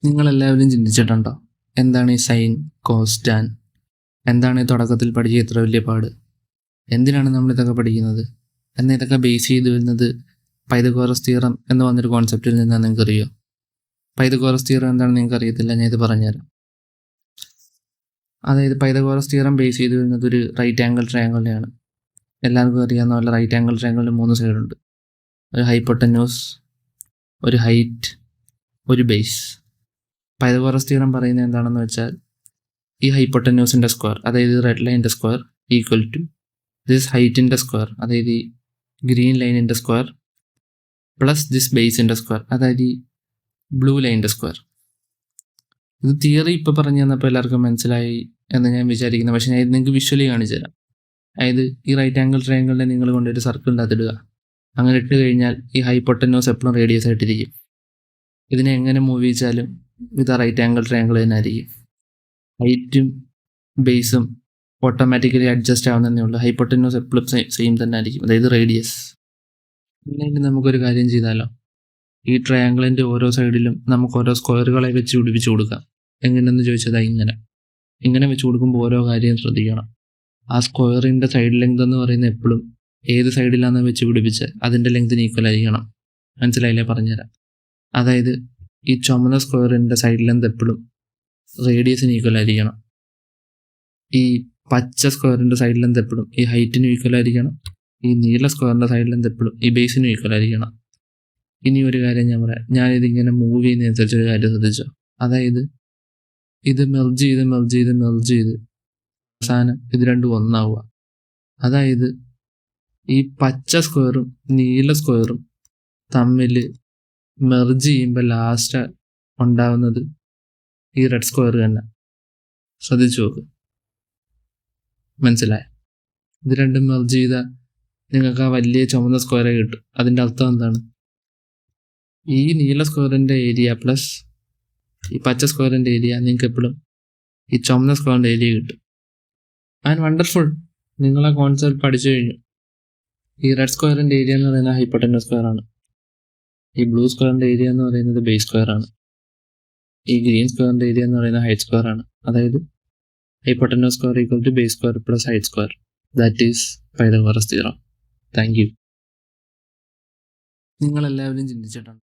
നിങ്ങളെല്ലാവരും ചിന്തിച്ചിട്ടുണ്ടോ, എന്താണ് ഈ സൈൻ, കോസ്, ടാൻ? എന്താണ് ഈ തുടക്കത്തിൽ പഠിച്ച ഇത്ര വലിയ പാട്? എന്തിനാണ് നമ്മൾ ഇതൊക്കെ പഠിക്കുന്നത്? എന്നാൽ ഇതൊക്കെ ബേസ് ചെയ്ത് വരുന്നത് പൈതഗോറസ് തിയറം എന്ന് വന്നൊരു കോൺസെപ്റ്റിൽ നിന്നാണ് നിങ്ങൾക്ക് അറിയോ? പൈതഗോറസ് തിയറം എന്താണെന്ന് നിങ്ങൾക്ക് അറിയത്തില്ല, ഞാൻ ഇത് പറഞ്ഞുതരാം. അതായത് പൈതഗോറസ് തിയറം ബേസ് ചെയ്ത് വരുന്നത് ഒരു റൈറ്റ് ആംഗിൾ ട്രയാങ്കിളിനെയാണ്. എല്ലാവർക്കും അറിയാവുന്ന പോലെ റൈറ്റ് ആംഗിൾ ട്രയാങ്കിളിന് 3 സൈഡുണ്ട്. ഒരു ഹൈപ്പോട്ടന്യൂസ്, ഒരു ഹൈറ്റ്, ഒരു ബേസ്. പൈതഗോറസ് തിയറം പറയുന്നത് എന്താണെന്ന് വെച്ചാൽ, ഈ ഹൈപ്പോട്ടന്യൂസിൻ്റെ സ്ക്വയർ, അതായത് റെഡ് ലൈനിൻ്റെ സ്ക്വയർ, ഈക്വൽ ടു ദിസ് ഹൈറ്റിൻ്റെ സ്ക്വയർ, അതായത് ഈ ഗ്രീൻ ലൈനിൻ്റെ സ്ക്വയർ, പ്ലസ് ദിസ് ബേസിൻ്റെ സ്ക്വയർ, അതായത് ഈ ബ്ലൂ ലൈനിൻ്റെ സ്ക്വയർ. ഇത് തിയറി ഇപ്പോൾ പറഞ്ഞു തന്നപ്പോൾ എല്ലാവർക്കും മനസ്സിലായി എന്ന് ഞാൻ വിചാരിക്കുന്നു. പക്ഷേ ഞാൻ ഇത് നിങ്ങൾക്ക് വിഷ്വലി കാണിച്ചു തരാം. അതായത് ഈ റൈറ്റ് ആംഗിൾ ട്രയാങ്കിളിനെ നിങ്ങൾ കൊണ്ടൊരു സർക്കിളിൻ്റെ അകത്തിടുക. അങ്ങനെ ഇട്ട് കഴിഞ്ഞാൽ ഈ ഹൈപ്പോട്ടന്യൂസ് എപ്പോഴും റേഡിയസ് ആയിട്ടിരിക്കും. ഇതിനെ എങ്ങനെ മൂവ് ചെയ്യിച്ചാലും ഇത് റൈറ്റ് ആംഗിൾ ട്രയാങ്കിൾ തന്നെ ആയിരിക്കും. ഹൈറ്റും ബേസും ഓട്ടോമാറ്റിക്കലി അഡ്ജസ്റ്റ് ആവുന്നതേ ഉള്ളൂ. ഹൈപ്പോട്ടന്യൂസ് എപ്പോഴും സെയിം തന്നെ ആയിരിക്കും, അതായത് റേഡിയസ്. അല്ലെങ്കിൽ നമുക്കൊരു കാര്യം ചെയ്താലോ, ഈ ട്രയാങ്കിളിൻ്റെ ഓരോ സൈഡിലും നമുക്ക് ഓരോ സ്ക്വയറുകളെ വെച്ച് പിടിപ്പിച്ച് കൊടുക്കാം. എങ്ങനെയെന്ന് ചോദിച്ചത് ഇങ്ങനെ വെച്ച് കൊടുക്കുമ്പോൾ ഓരോ കാര്യം ശ്രദ്ധിക്കണം. ആ സ്ക്വയറിൻ്റെ സൈഡ് ലെങ്ത് എന്ന് പറയുന്നത് എപ്പോഴും ഏത് സൈഡിലാണെന്ന് വെച്ച് പിടിപ്പിച്ച് അതിൻ്റെ ലെങ്തിന് ഈക്വൽ ആയിരിക്കണം. മനസ്സിലായില്ലേ? പറഞ്ഞുതരാം. അതായത് ഈ ചുമന്ന സ്ക്വയറിൻ്റെ സൈഡ് ലെങ്ത് എപ്പോഴും റേഡിയസിന് ഈക്വൽ ആയിരിക്കണം. ഈ പച്ച സ്ക്വയറിൻ്റെ സൈഡ് ലെങ്ത് എപ്പോഴും ഈ ഹൈറ്റിനും ഈക്വൽ ആയിരിക്കണം. ഈ നീല സ്ക്വയറിൻ്റെ സൈഡ് ലെങ്ത് എപ്പോഴും ഈ ബേസിനും ഈക്വൽ ആയിരിക്കണം. ഇനി ഒരു കാര്യം ഞാൻ പറയാം. ഞാനിതിങ്ങനെ മൂവ് ചെയ്യുന്നതനുസരിച്ചൊരു കാര്യം ശ്രദ്ധിച്ചോ. അതായത് ഇത് മെർജ് ചെയ്ത് അവസാനം ഇത് രണ്ടും ഒന്നാവുക. അതായത് ഈ പച്ച സ്ക്വയറും നീല സ്ക്വയറും തമ്മിൽ മെർജ് ചെയ്യുമ്പോൾ ലാസ്റ്റ് ഉണ്ടാവുന്നത് ഈ റെഡ് സ്ക്വയർ തന്നെ. ശ്രദ്ധിച്ചു നോക്ക്. മനസ്സിലായ? ഇത് രണ്ടും മെർജ് ചെയ്താൽ നിങ്ങൾക്ക് ആ വലിയ ചുമന്ന സ്ക്വയറെ കിട്ടും. അതിൻ്റെ അർത്ഥം എന്താണ്? ഈ നീല സ്ക്വയറിൻ്റെ ഏരിയ പ്ലസ് ഈ പച്ച സ്ക്വയറിൻ്റെ ഏരിയ നിങ്ങൾക്ക് എപ്പോഴും ഈ ചുമന്ന സ്ക്വയറിൻ്റെ ഏരിയ കിട്ടും. ആൻഡ് വണ്ടർഫുൾ, നിങ്ങൾ ആ കോൺസെപ്റ്റ് പഠിച്ചു കഴിഞ്ഞു. ഈ റെഡ് സ്ക്വയറിൻ്റെ ഏരിയ എന്ന് പറയുന്നത് ഹൈപ്പോട്ടന്യൂസ് സ്ക്വയർ ആണ്. ഈ ബ്ലൂ സ്ക്വയറിൻ്റെ ഏരിയ എന്ന് പറയുന്നത് ബേസ് സ്ക്വയർ ആണ്. ഈ ഗ്രീൻ സ്ക്വയറിൻ്റെ ഏരിയ എന്ന് പറയുന്നത് ഹൈറ്റ് സ്ക്വയർ ആണ്. അതായത് hypotenuse square equal to base square plus height square. That is Pythagoras theorem. Thank you. നിങ്ങളെല്ലാവരും ചിന്തിച്ചിട്ടുണ്ട്.